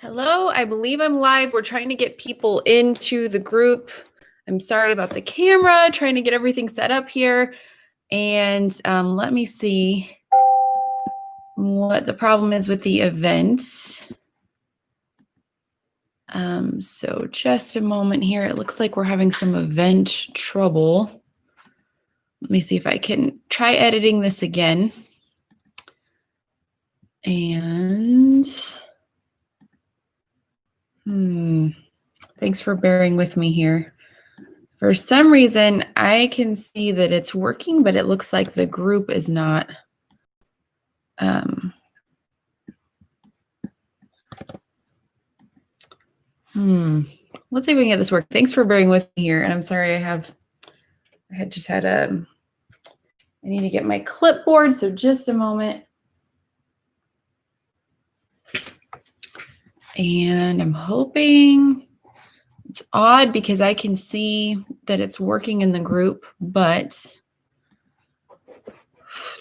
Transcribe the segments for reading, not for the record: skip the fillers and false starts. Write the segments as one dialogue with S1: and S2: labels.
S1: Hello, I believe I'm live. We're trying to get people into the group. I'm sorry about the camera, trying to get everything set up here. And let me see what the problem is with the event. So just a moment here. It looks like we're having some event trouble. Let me see if I can try editing this again. And thanks for bearing with me here. For some reason, I can see that it's working, but it looks like the group is not. Let's see if we can get this work. Thanks for bearing with me here. And I'm sorry, I need to get my clipboard. So just a moment. And I'm hoping it's odd because I can see that it's working in the group, but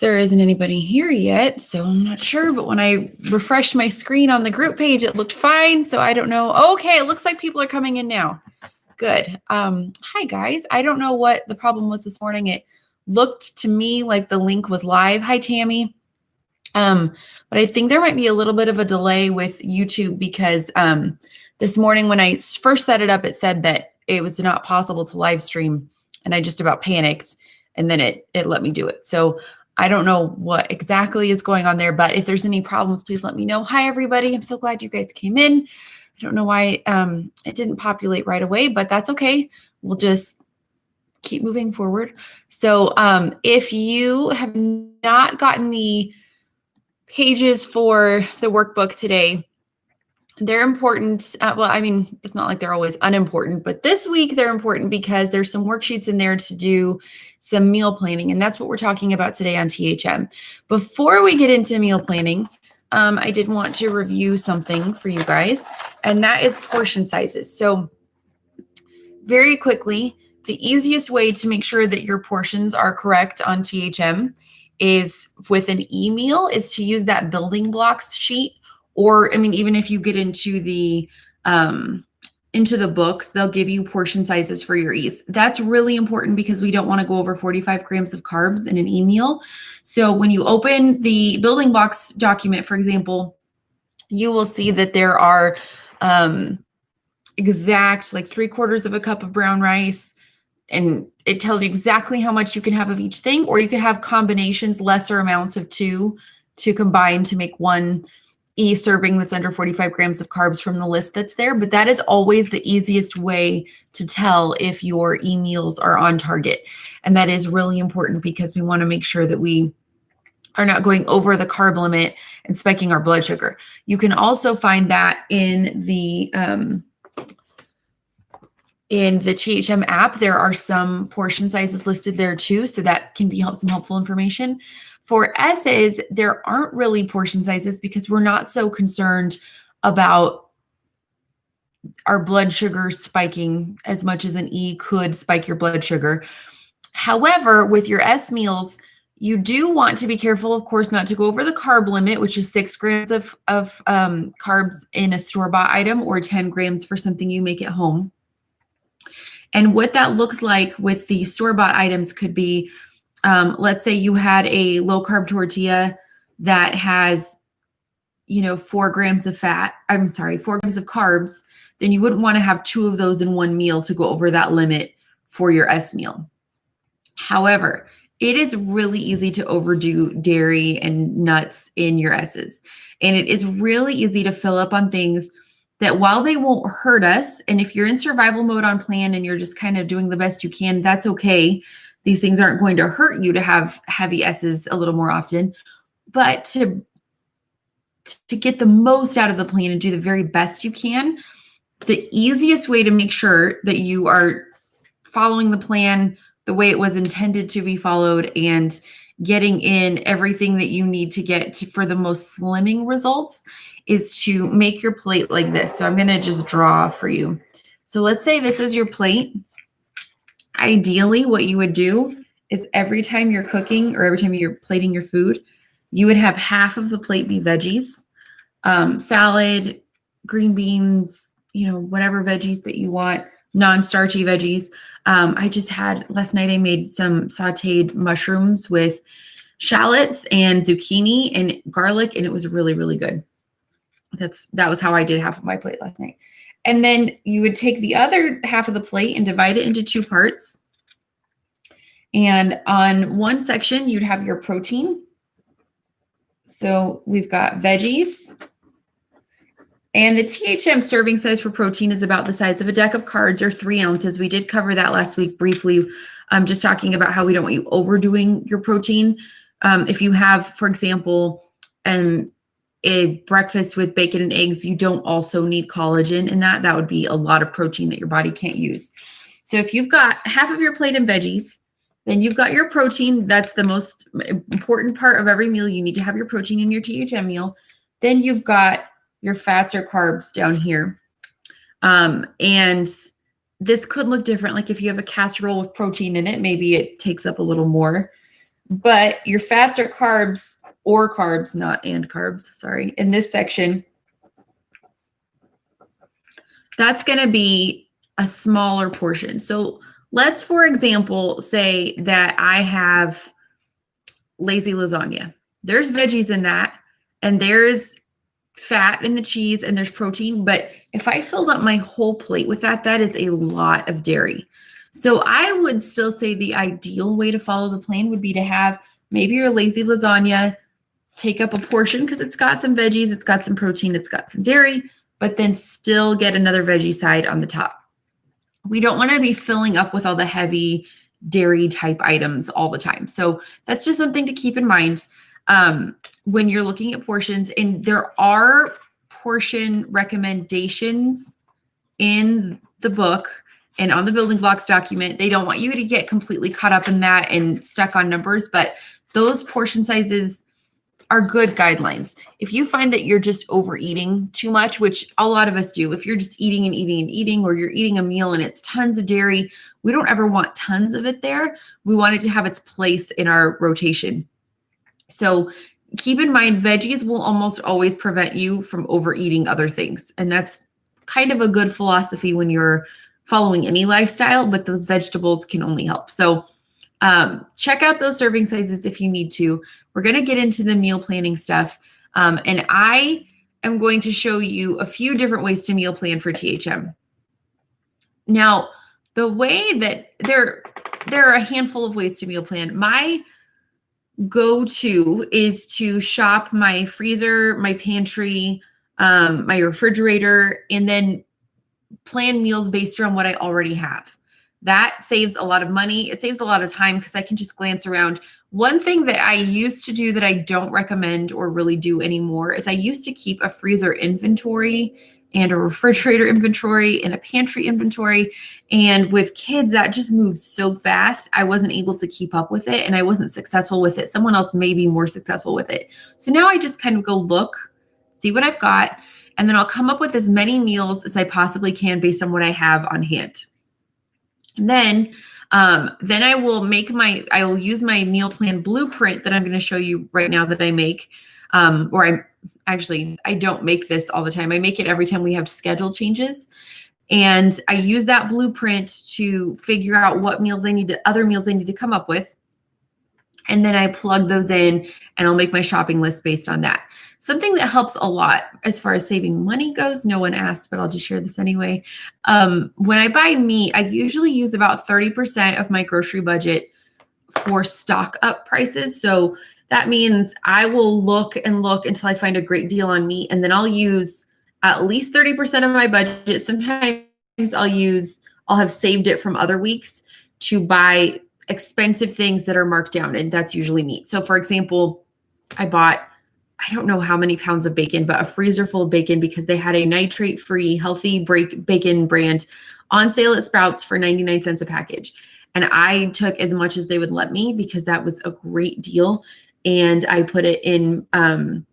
S1: there isn't anybody here yet, so I'm not sure. But when I refreshed my screen on the group page, it looked fine. So I don't know. Okay, it looks like people are coming in now. Good. Hi, guys. I don't know what the problem was this morning. It looked to me like the link was live. Hi, Tammy. But I think there might be a little bit of a delay with YouTube because this morning when I first set it up, it said that it was not possible to live stream, and I just about panicked, and then it let me do it. So I don't know what exactly is going on there, but if there's any problems, please let me know. Hi, everybody. I'm so glad you guys came in. I don't know why it didn't populate right away, but that's okay. We'll just keep moving forward. So if you have not gotten the pages for the workbook today, they're important. Well, I mean, it's not like they're always unimportant, but this week they're important because there's some worksheets in there to do some meal planning. And that's what we're talking about today on THM. Before we get into meal planning, I did want to review something for you guys, and that is portion sizes. So very quickly, the easiest way to make sure that your portions are correct on THM is with an e-meal is to use that building blocks sheet. Or, I mean, even if you get into the books, they'll give you portion sizes for your ease. That's really important because we don't want to go over 45 grams of carbs in an e-meal. So when you open the building blocks document, for example, you will see that there are exact like 3/4 of a cup of brown rice, and it tells you exactly how much you can have of each thing, or you can have combinations, lesser amounts of two to combine to make one serving that's under 45 grams of carbs from the list that's there. But that is always the easiest way to tell if your e-meals are on target. And that is really important because we want to make sure that we are not going over the carb limit and spiking our blood sugar. You can also find that in the THM app. There are some portion sizes listed there too, so that can be some helpful information. For S's, there aren't really portion sizes because we're not so concerned about our blood sugar spiking as much as an E could spike your blood sugar. However, with your S meals, you do want to be careful, of course, not to go over the carb limit, which is 6 grams of carbs in a store-bought item or 10 grams for something you make at home. And what that looks like with the store-bought items could be, let's say you had a low-carb tortilla that has, 4 grams of 4 grams of carbs, then you wouldn't want to have 2 of those in one meal to go over that limit for your S meal. However, it is really easy to overdo dairy and nuts in your S's. And it is really easy to fill up on things that while they won't hurt us, and if you're in survival mode on plan and you're just kind of doing the best you can, that's okay. These things aren't going to hurt you to have heavy S's a little more often. But to get the most out of the plan and do the very best you can, the easiest way to make sure that you are following the plan the way it was intended to be followed and getting in everything that you need to get to for the most slimming results is to make your plate like this. So I'm going to just draw for you. So let's say this is your plate. Ideally, what you would do is every time you're cooking or every time you're plating your food, you would have half of the plate be veggies, salad, green beans, whatever veggies that you want, non-starchy veggies. I just had last night, I made some sauteed mushrooms with shallots and zucchini and garlic, and it was really, really good. That was how I did half of my plate last night. And then you would take the other half of the plate and divide it into 2 parts. And on one section, you'd have your protein. So we've got veggies. And the THM serving size for protein is about the size of a deck of cards, or 3 ounces. We did cover that last week briefly, just talking about how we don't want you overdoing your protein. If you have, for example, a breakfast with bacon and eggs, you don't also need collagen in that. That would be a lot of protein that your body can't use. So if you've got half of your plate in veggies, then you've got your protein. That's the most important part of every meal. You need to have your protein in your THM meal. Then you've got your fats or carbs down here. And this could look different. Like if you have a casserole with protein in it, maybe it takes up a little more. But your fats or carbs, not and carbs, sorry, in this section, that's going to be a smaller portion. So let's, for example, say that I have lazy lasagna. There's veggies in that, and there's fat in the cheese, and there's protein. But if I filled up my whole plate with that, that is a lot of dairy. So I would still say the ideal way to follow the plan would be to have maybe your lazy lasagna take up a portion because it's got some veggies, it's got some protein, it's got some dairy, but then still get another veggie side on the top. We don't want to be filling up with all the heavy dairy type items all the time. So that's just something to keep in mind when you're looking at portions. And there are portion recommendations in the book and on the building blocks document. They don't want you to get completely caught up in that and stuck on numbers, but those portion sizes are good guidelines. If you find that you're just overeating too much, which a lot of us do, if you're just eating and eating and eating, or you're eating a meal and it's tons of dairy, we don't ever want tons of it there. We want it to have its place in our rotation. So keep in mind, veggies will almost always prevent you from overeating other things. And that's kind of a good philosophy when you're following any lifestyle, but those vegetables can only help. So check out those serving sizes if you need to. We're going to get into the meal planning stuff. And I am going to show you a few different ways to meal plan for THM. Now, the way that there are a handful of ways to meal plan. My go-to is to shop my freezer, my pantry, my refrigerator, and then plan meals based on what I already have. That saves a lot of money. It saves a lot of time because I can just glance around. One thing that I used to do that I don't recommend or really do anymore is I used to keep a freezer inventory and a refrigerator inventory and a pantry inventory. And with kids, that just moves so fast. I wasn't able to keep up with it, and I wasn't successful with it. Someone else may be more successful with it. So now I just kind of go look, see what I've got, and then I'll come up with as many meals as I possibly can based on what I have on hand. And then I will use my meal plan blueprint that I'm going to show you right now that I make, I don't make this all the time. I make it every time we have schedule changes. And I use that blueprint to figure out what other meals I need to come up with. And then I plug those in and I'll make my shopping list based on that. Something that helps a lot as far as saving money goes, no one asked, but I'll just share this anyway. When I buy meat, I usually use about 30% of my grocery budget for stock up prices. So that means I will look and look until I find a great deal on meat, and then I'll use at least 30% of my budget. Sometimes I'll have saved it from other weeks to buy expensive things that are marked down, and that's usually meat. So for example, I bought, I don't know how many pounds of bacon, but a freezer full of bacon because they had a nitrate-free healthy bacon brand on sale at Sprouts for 99 cents a package. And I took as much as they would let me because that was a great deal. And I put it in, I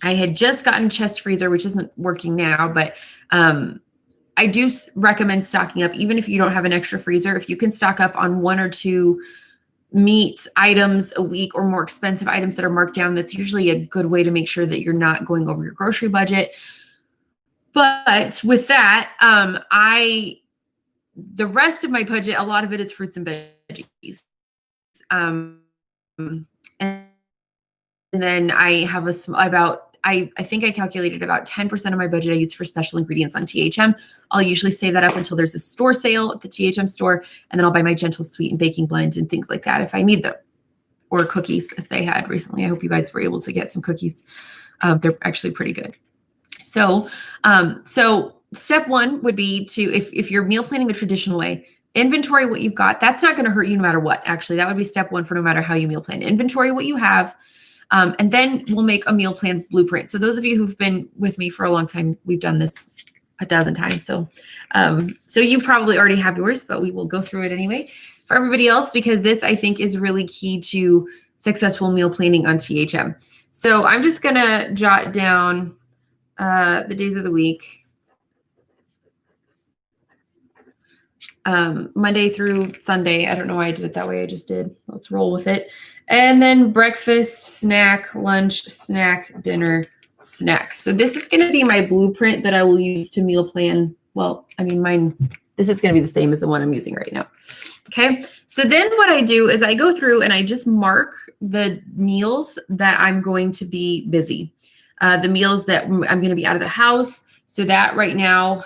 S1: had just gotten chest freezer, which isn't working now, but I do recommend stocking up, even if you don't have an extra freezer. If you can stock up on 1 or 2 meat items a week or more expensive items that are marked down, that's usually a good way to make sure that you're not going over your grocery budget. But with that, the rest of my budget, a lot of it is fruits and veggies. And then I have I think I calculated about 10% of my budget I use for special ingredients on THM. I'll usually save that up until there's a store sale at the THM store, and then I'll buy my Gentle Sweet and baking blend and things like that if I need them, or cookies as they had recently. I hope you guys were able to get some cookies. They're actually pretty good. So step one would be to, if you're meal planning the traditional way, inventory what you've got. That's not going to hurt you no matter what. Actually, that would be step one for no matter how you meal plan. Inventory what you have. And then we'll make a meal plan blueprint. So those of you who've been with me for a long time, we've done this a dozen times. So you probably already have yours, but we will go through it anyway for everybody else, because this, I think, is really key to successful meal planning on THM. So I'm just going to jot down the days of the week. Monday through Sunday. I don't know why I did it that way. I just did. Let's roll with it. And then breakfast, snack, lunch, snack, dinner, snack. So this is going to be my blueprint that I will use to meal plan. Well, I mean, this is going to be the same as the one I'm using right now. Okay. So then what I do is I go through and I just mark the meals that I'm going to be busy. The meals that I'm going to be out of the house. So that right now,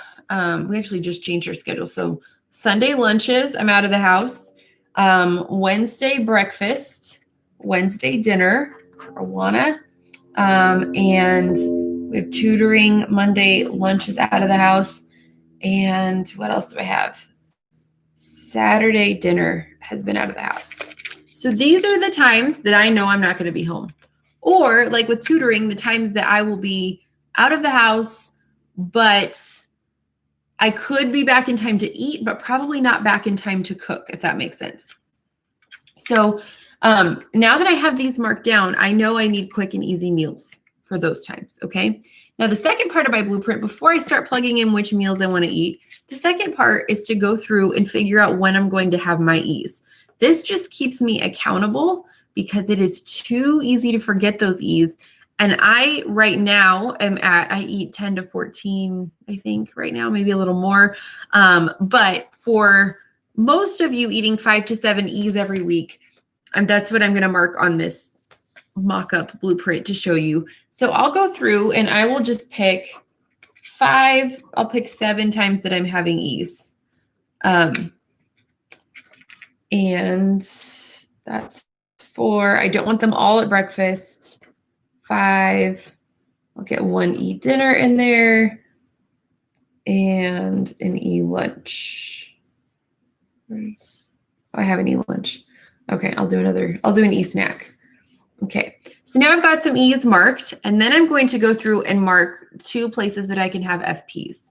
S1: we actually just changed our schedule. So Sunday lunches, I'm out of the house. Wednesday breakfast, Wednesday dinner, Awana. And we have tutoring. Monday lunch is out of the house. And what else do I have? Saturday dinner has been out of the house. So these are the times that I know I'm not going to be home. Or like with tutoring, the times that I will be out of the house, but I could be back in time to eat, but probably not back in time to cook, if that makes sense. So now that I have these marked down, I know I need quick and easy meals for those times, okay? Now, the second part of my blueprint, before I start plugging in which meals I want to eat, the second part is to go through and figure out when I'm going to have my ease. This just keeps me accountable because it is too easy to forget those ease. And I right now I eat 10 to 14, I think right now, maybe a little more. But for most of you eating 5 to 7 ease every week, and that's what I'm going to mark on this mock-up blueprint to show you. So I'll go through and I will just pick 5, I'll pick 7 times that I'm having ease. And that's 4. I don't want them all at breakfast. 5. I'll get 1 dinner in there and an lunch. I have an lunch. Okay, I'll do an snack. Okay, so now I've got some E's marked, and then I'm going to go through and mark 2 places that I can have FPs.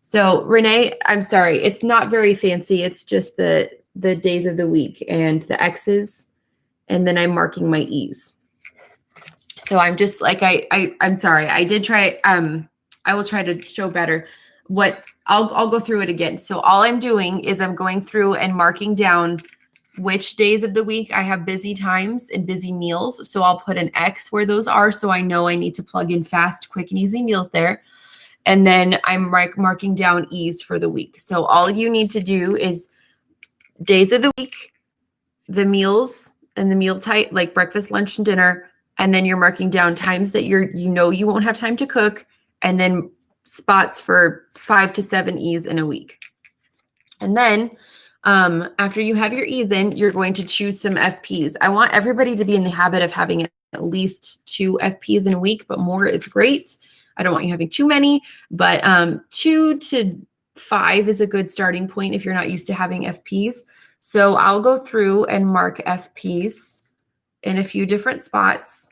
S1: So Renee, I'm sorry, it's not very fancy. It's just the days of the week and the X's, and then I'm marking my E's. So I'm just like, I'm sorry. I did try, I will try to show better what I'll go through it again. So all I'm doing is I'm going through and marking down which days of the week I have busy times and busy meals. So I'll put an X where those are. So I know I need to plug in fast, quick, and easy meals there. And then I'm marking down E's for the week. So all you need to do is days of the week, the meals and the meal type, like breakfast, lunch, and dinner. And then you're marking down times that you won't have time to cook, and then spots for 5 to 7 E's in a week. And then after you have your E's in, you're going to choose some FPs. I want everybody to be in the habit of having at least 2 FPs in a week, but more is great. I don't want you having too many, but 2 to 5 is a good starting point if you're not used to having FPs. So I'll go through and mark FPs in a few different spots.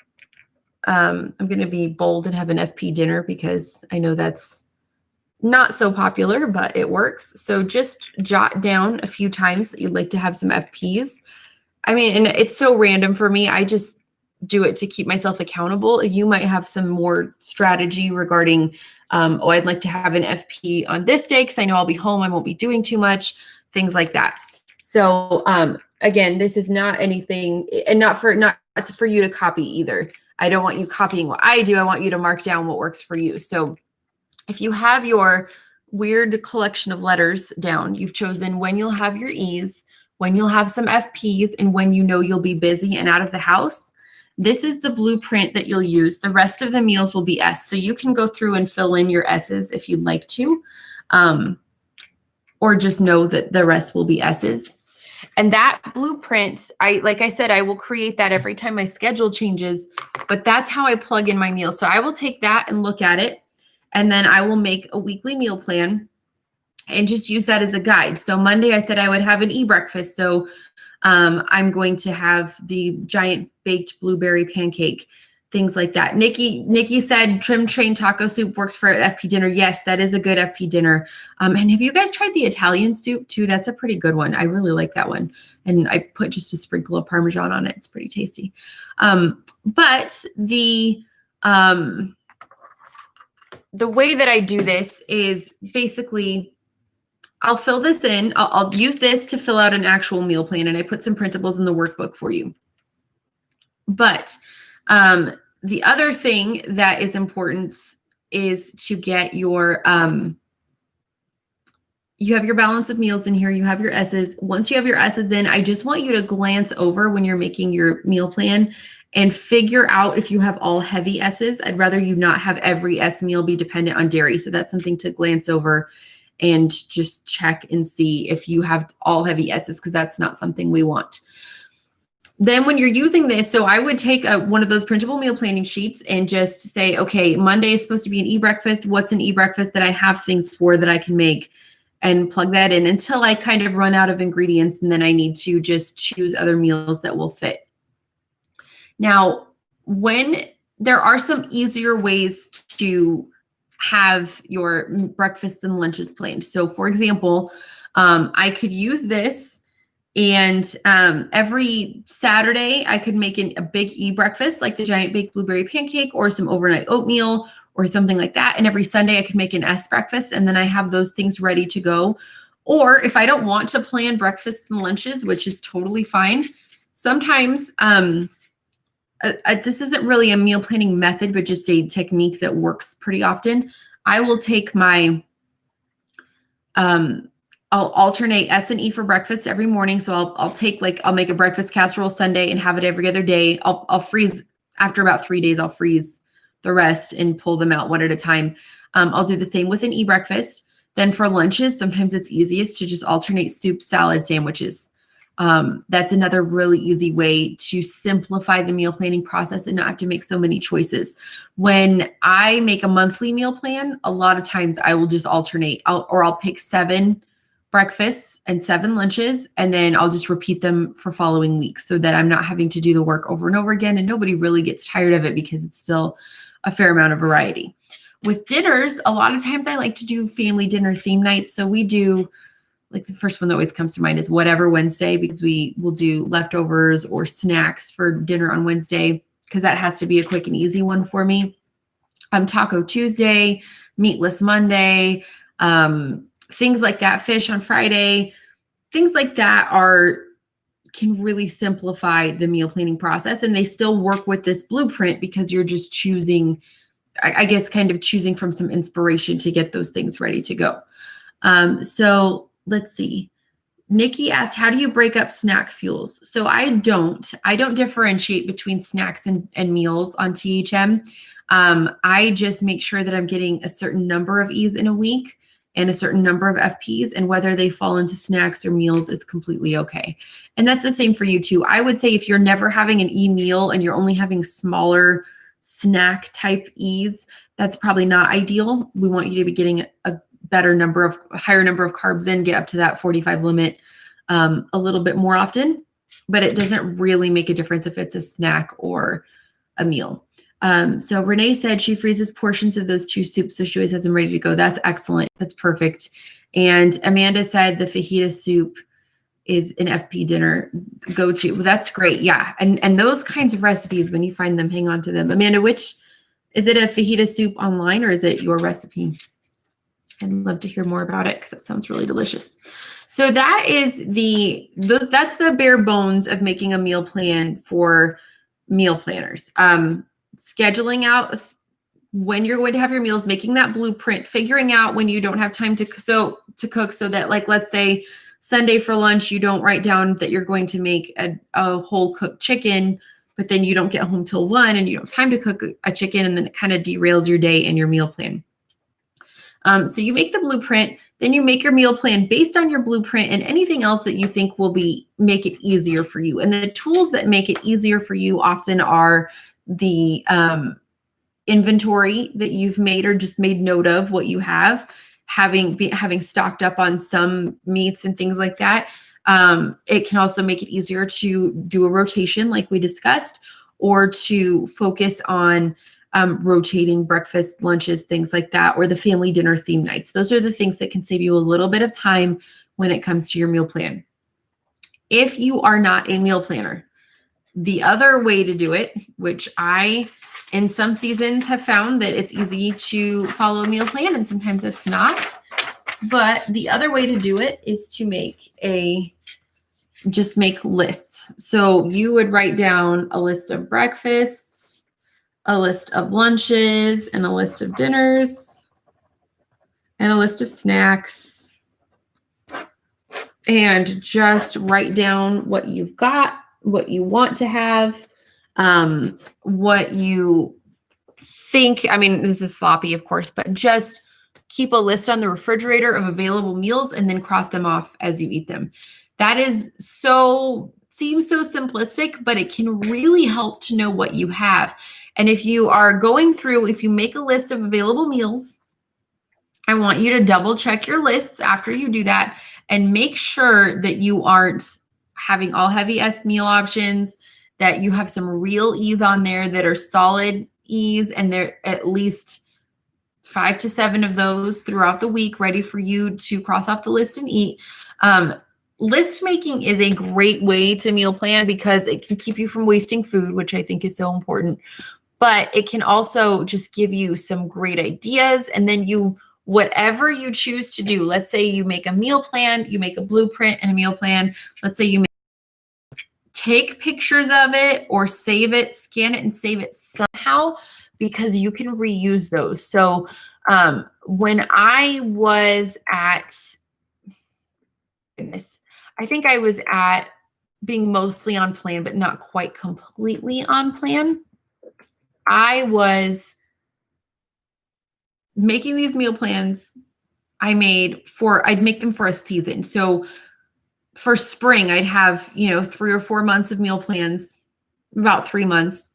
S1: I'm going to be bold and have an FP dinner because I know that's not so popular, but it works. So just jot down a few times that you'd like to have some FPs. I mean, and it's so random for me. I just do it to keep myself accountable. You might have some more strategy regarding, I'd like to have an FP on this day because I know I'll be home. I won't be doing too much, things like that. So again, this is not anything, and not for you to copy either. I don't want you copying what I do. I want you to mark down what works for you. So if you have your weird collection of letters down, you've chosen when you'll have your E's, when you'll have some FPs, and when you know you'll be busy and out of the house. This is the blueprint that you'll use. The rest of the meals will be S. So you can go through and fill in your S's if you'd like to, or just know that the rest will be S's. And that blueprint, like I said, I will create that every time my schedule changes, but that's how I plug in my meals. So I will take that and look at it, and then I will make a weekly meal plan and just use that as a guide. So Monday, I said I would have an e-breakfast. So I'm going to have the giant baked blueberry pancake, things like that. Nikki said trim train taco soup works for FP dinner. Yes, that is a good FP dinner. And have you guys tried the Italian soup too? That's a pretty good one. I really like that one. And I put just a sprinkle of Parmesan on it. It's pretty tasty. But the way that I do this is basically I'll fill this in. I'll use this to fill out an actual meal plan, and I put some printables in the workbook for you. But the other thing that is important is to get your, you have your balance of meals in here, you have your S's. Once you have your S's in, I just want you to glance over when you're making your meal plan and figure out if you have all heavy S's. I'd rather you not have every S meal be dependent on dairy. So that's something to glance over and just check and see if you have all heavy S's, because that's not something we want. Then when you're using this, so I would take one of those printable meal planning sheets and just say, okay, Monday is supposed to be an e-breakfast. What's an e-breakfast that I have things for that I can make, and plug that in until I kind of run out of ingredients. And then I need to just choose other meals that will fit. Now, when there are some easier ways to have your breakfasts and lunches planned. So for example, I could use this, and every Saturday I could make a big e-breakfast like the giant baked blueberry pancake or some overnight oatmeal or something like that. And every Sunday I could make an S breakfast, and then I have those things ready to go. Or if I don't want to plan breakfasts and lunches, which is totally fine, sometimes this isn't really a meal planning method, but just a technique that works pretty often. I will take my, I'll alternate S and E for breakfast every morning. So I'll make a breakfast casserole Sunday and have it every other day. I'll freeze after about 3 days. I'll freeze the rest and pull them out one at a time. I'll do the same with an e-breakfast. Then for lunches, sometimes it's easiest to just alternate soup, salad, sandwiches. That's another really easy way to simplify the meal planning process and not have to make so many choices. When I make a monthly meal plan, a lot of times I will just alternate. I'll pick 7 breakfasts and 7 lunches, and then I'll just repeat them for following weeks so that I'm not having to do the work over and over again, and nobody really gets tired of it because it's still a fair amount of variety. With dinners, a lot of times I like to do family dinner theme nights. So we do, like, the first one that always comes to mind is Whatever Wednesday, because we will do leftovers or snacks for dinner on Wednesday, because that has to be a quick and easy one for me. Taco Tuesday, Meatless Monday, things like that, fish on Friday, things like that can really simplify the meal planning process. And they still work with this blueprint because you're just choosing, I guess, kind of choosing from some inspiration to get those things ready to go. So let's see. Nikki asked, how do you break up snack fuels? So I don't differentiate between snacks and meals on THM. I just make sure that I'm getting a certain number of E's in a week and a certain number of FPs, and whether they fall into snacks or meals is completely okay. And that's the same for you too. I would say if you're never having an E meal and you're only having smaller snack type E's, that's probably not ideal. We want you to be getting a higher number of carbs in, get up to that 45 limit a little bit more often, but it doesn't really make a difference if it's a snack or a meal. So Renee said she freezes portions of those 2 soups, so she always has them ready to go. That's excellent. That's perfect. And Amanda said the fajita soup is an FP dinner go-to. Well, that's great. Yeah. And those kinds of recipes, when you find them, hang on to them. Amanda, is it a fajita soup online or is it your recipe? I'd love to hear more about it because it sounds really delicious. So that is that's the bare bones of making a meal plan for meal planners. Scheduling out when you're going to have your meals, making that blueprint, figuring out when you don't have time to cook so that, like, let's say Sunday for lunch, you don't write down that you're going to make a whole cooked chicken, but then you don't get home till 1 and you don't have time to cook a chicken, and then it kind of derails your day and your meal plan. So you make the blueprint, then you make your meal plan based on your blueprint and anything else that you think will make it easier for you. And the tools that make it easier for you often are the inventory that you've made or just made note of what you have, having stocked up on some meats and things like that. It can also make it easier to do a rotation like we discussed, or to focus on rotating breakfast, lunches, things like that, or the family dinner theme nights. Those are the things that can save you a little bit of time when it comes to your meal plan. If you are not a meal planner, the other way to do it, which I, in some seasons, have found that it's easy to follow a meal plan and sometimes it's not. But the other way to do it is to just make lists. So you would write down a list of breakfasts, a list of lunches, and a list of dinners, and a list of snacks, and just write down what you've got, what you want to have, what you think. I mean, this is sloppy, of course, but just keep a list on the refrigerator of available meals and then cross them off as you eat them. That seems so simplistic, but it can really help to know what you have. And if you make a list of available meals, I want you to double check your lists after you do that and make sure that you aren't having all heavy S meal options, that you have some real E's on there that are solid E's, and there are at least 5 to 7 of those throughout the week ready for you to cross off the list and eat. List making is a great way to meal plan because it can keep you from wasting food, which I think is so important. But it can also just give you some great ideas. And then whatever you choose to do, let's say you make a meal plan, you make a blueprint and a meal plan. Let's say you take pictures of it or save it, scan it and save it somehow, because you can reuse those. So when I was I think I was at being mostly on plan, but not quite completely on plan. I was making these meal plans I'd make them for a season. So for spring, I'd have, 3 or 4 months of meal plans, about 3 months.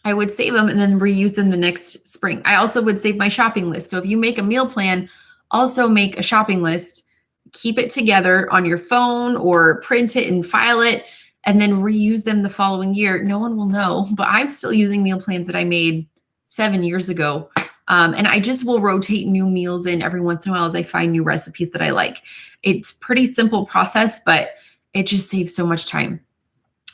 S1: I would save them and then reuse them the next spring. I also would save my shopping list. So if you make a meal plan, also make a shopping list, keep it together on your phone or print it and file it, and then reuse them the following year. No one will know, but I'm still using meal plans that I made 7 years ago. And I just will rotate new meals in every once in a while as I find new recipes that I like. It's pretty simple process, but it just saves so much time.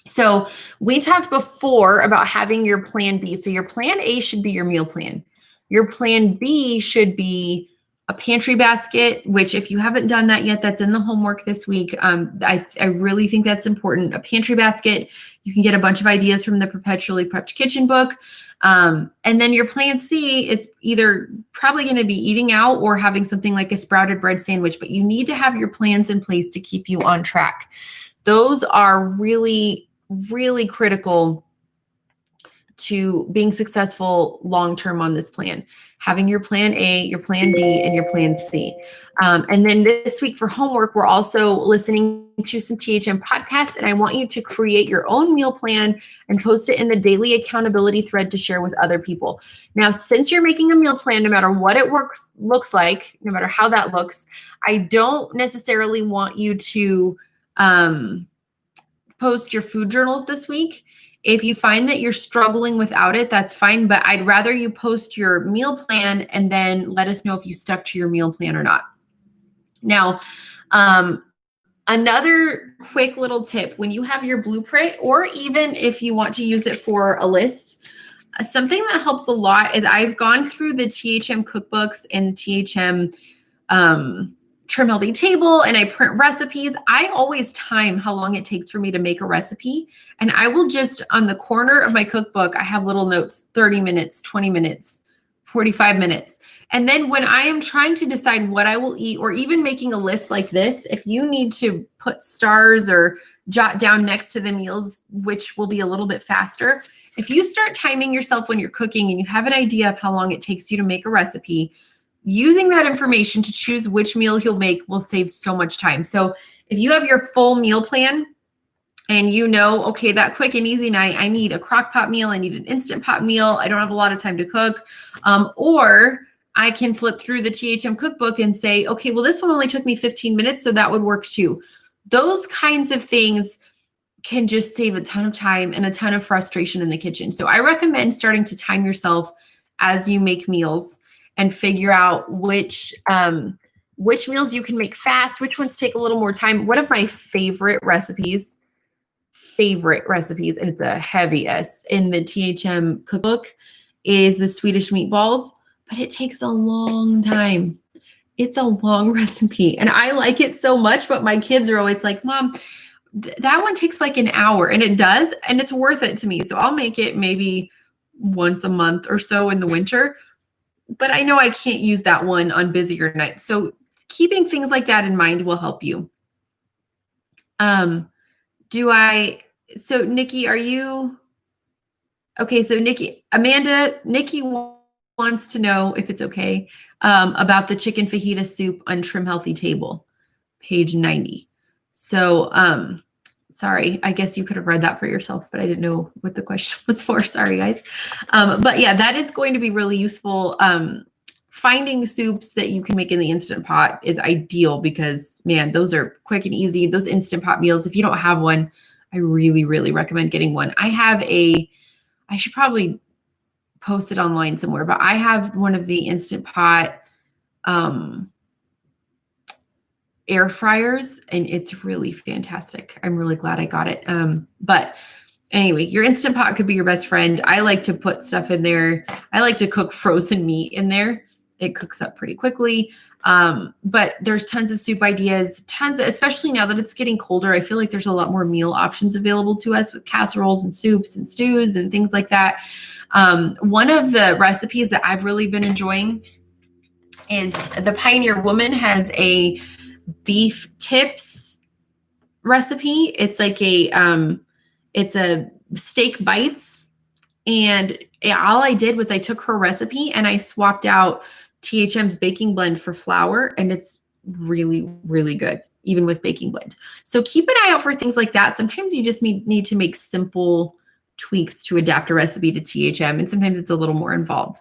S1: So we talked before about having your plan B. So your plan A should be your meal plan. Your plan B should be a pantry basket, which if you haven't done that yet, that's in the homework this week. I really think that's important. A pantry basket, you can get a bunch of ideas from the Perpetually Prepped Kitchen book. And then your plan C is either probably going to be eating out or having something like a sprouted bread sandwich, but you need to have your plans in place to keep you on track. Those are really, really critical to being successful long-term on this plan. Having your plan A, your plan B, and your plan C. And then this week for homework, we're also listening to some THM podcasts, and I want you to create your own meal plan and post it in the daily accountability thread to share with other people. Now, since you're making a meal plan, no matter what it looks like, no matter how that looks, I don't necessarily want you to post your food journals this week. If you find that you're struggling without it, that's fine, but I'd rather you post your meal plan and then let us know if you stuck to your meal plan or not. Now, another quick little tip, when you have your blueprint, or even if you want to use it for a list, something that helps a lot is I've gone through the THM cookbooks and THM Trim Healthy Table, and I print recipes. I always time how long it takes for me to make a recipe. And I will just, on the corner of my cookbook, I have little notes, 30 minutes, 20 minutes, 45 minutes. And then when I am trying to decide what I will eat, or even making a list like this, if you need to put stars or jot down next to the meals, which will be a little bit faster, if you start timing yourself when you're cooking and you have an idea of how long it takes you to make a recipe, using that information to choose which meal you'll make will save so much time. So if you have your full meal plan and you know, okay, that quick and easy night, I need a crock pot meal, I need an Instant Pot meal, I don't have a lot of time to cook, or I can flip through the THM cookbook and say, okay, well, this one only took me 15 minutes, so that would work too. Those kinds of things can just save a ton of time and a ton of frustration in the kitchen. So I recommend starting to time yourself as you make meals and figure out which meals you can make fast, which ones take a little more time. One of my favorite recipes, and it's a heavy S in the THM cookbook, is the Swedish meatballs, but it takes a long time. It's a long recipe and I like it so much, but my kids are always like, Mom, that one takes like an hour, and it does, and it's worth it to me. So I'll make it maybe once a month or so in the winter, but I know I can't use that one on busier nights. So keeping things like that in mind will help you. So Nikki, are you, okay, so Nikki wants to know if it's okay about the chicken fajita soup on Trim Healthy Table, page 90. So, sorry, I guess you could have read that for yourself, but I didn't know what the question was for. Sorry, guys. But yeah, that is going to be really useful. Finding soups that you can make in the Instant Pot is ideal because, man, those are quick and easy. Those Instant Pot meals, if you don't have one, I really, really recommend getting one. I should probably post it online somewhere, but I have one of the Instant Pot air fryers, and it's really fantastic. I'm really glad I got it. But anyway, your Instant Pot could be your best friend. I like to put stuff in there. I like to cook frozen meat in there. It cooks up pretty quickly. But there's tons of soup ideas, especially now that it's getting colder. I feel like there's a lot more meal options available to us with casseroles and soups and stews and things like that. One of the recipes that I've really been enjoying is the Pioneer Woman has a beef tips recipe. It's like it's a steak bites. And all I did was I took her recipe and I swapped out THM's baking blend for flour, and it's really, really good, even with baking blend. So keep an eye out for things like that. Sometimes you just need to make simple tweaks to adapt a recipe to THM, and sometimes it's a little more involved.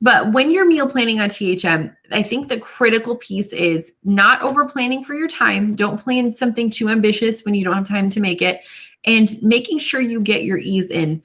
S1: But when you're meal planning on THM, I think the critical piece is not over planning for your time. Don't plan something too ambitious when you don't have time to make it, and making sure you get your ease in.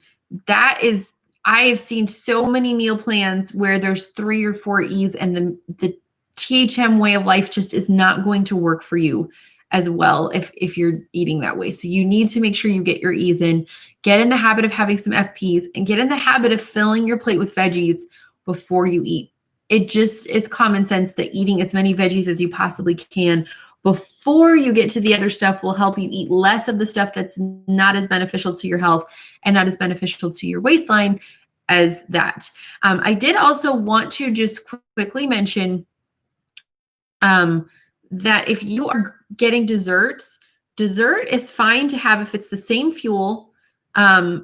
S1: I have seen so many meal plans where there's 3 or 4 E's, and the THM way of life just is not going to work for you as well if you're eating that way. So you need to make sure you get your E's in, get in the habit of having some FPs, and get in the habit of filling your plate with veggies before you eat. It just is common sense that eating as many veggies as you possibly can before you get to the other stuff will help you eat less of the stuff that's not as beneficial to your health and not as beneficial to your waistline as that. I did also want to just quickly mention that if you are getting desserts, dessert is fine to have if it's the same fuel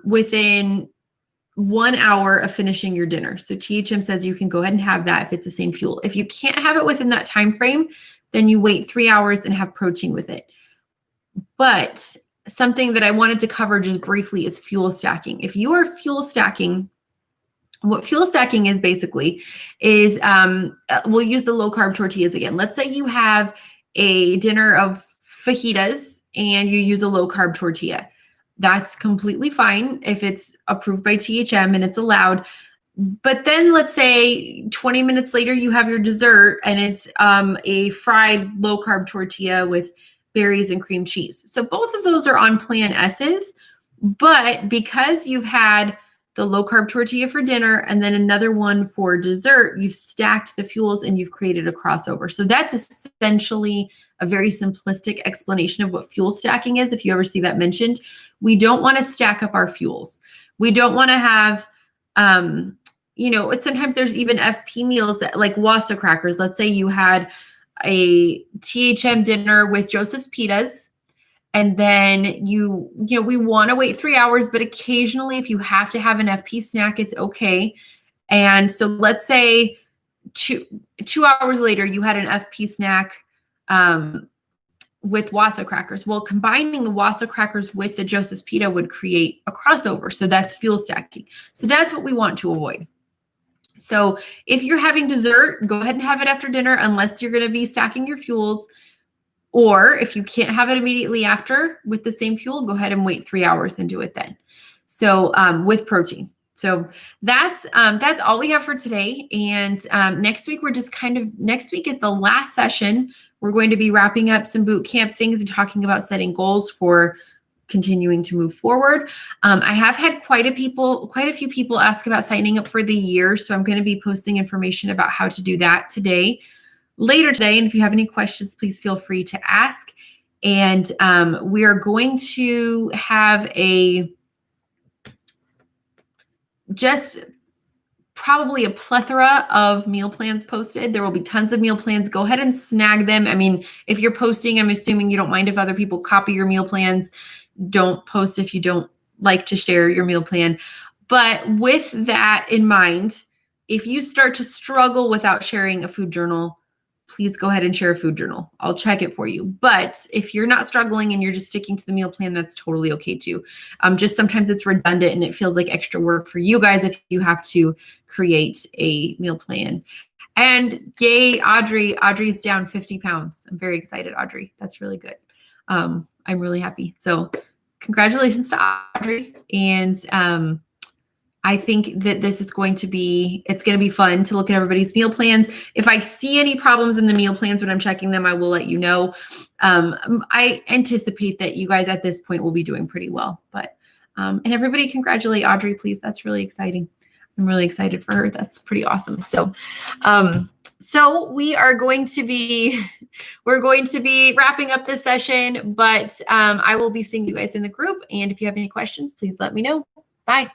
S1: within 1 hour of finishing your dinner. So THM says you can go ahead and have that if it's the same fuel. If you can't have it within that time frame, then you wait 3 hours and have protein with it. But something that I wanted to cover just briefly is fuel stacking. If you are fuel stacking, what fuel stacking is basically is, we'll use the low carb tortillas again. Let's say you have a dinner of fajitas and you use a low carb tortilla. That's completely fine if it's approved by THM and it's allowed. But then let's say 20 minutes later, you have your dessert and it's a fried low carb tortilla with berries and cream cheese. So both of those are on plan S's, but because you've had the low carb tortilla for dinner and then another one for dessert, you've stacked the fuels and you've created a crossover. So that's essentially a very simplistic explanation of what fuel stacking is. If you ever see that mentioned, we don't want to stack up our fuels. We don't want to have sometimes there's even FP meals that like Wassa crackers. Let's say you had a THM dinner with Joseph's Pitas, and then we want to wait 3 hours, but occasionally if you have to have an FP snack, it's okay. And so let's say 2 hours later, you had an FP snack with Wassa crackers. Well, combining the Wassa crackers with the Joseph's Pita would create a crossover. So that's fuel stacking. So that's what we want to avoid. So if you're having dessert, go ahead and have it after dinner, unless you're going to be stacking your fuels. Or if you can't have it immediately after with the same fuel, go ahead and wait 3 hours and do it then. So with protein. So that's all we have for today. And next week next week is the last session. We're going to be wrapping up some boot camp things and talking about setting goals for continuing to move forward. I have had quite a few people ask about signing up for the year. So I'm going to be posting information about how to do that later today. And if you have any questions, please feel free to ask. And we are going to have probably a plethora of meal plans posted. There will be tons of meal plans. Go ahead and snag them. I mean, if you're posting, I'm assuming you don't mind if other people copy your meal plans. Don't post if you don't like to share your meal plan. But with that in mind, if you start to struggle without sharing a food journal, please go ahead and share a food journal. I'll check it for you. But if you're not struggling and you're just sticking to the meal plan, that's totally okay too. Just sometimes it's redundant and it feels like extra work for you guys if you have to create a meal plan. And yay, Audrey. Audrey's down 50 pounds. I'm very excited, Audrey. That's really good. I'm really happy. So congratulations to Audrey. And I think that it's going to be fun to look at everybody's meal plans. If I see any problems in the meal plans when I'm checking them, I will let you know. I anticipate that you guys at this point will be doing pretty well. But and everybody congratulate Audrey, please. That's really exciting. I'm really excited for her. That's pretty awesome. So we're going to be wrapping up this session, but I will be seeing you guys in the group. And if you have any questions, please let me know. Bye.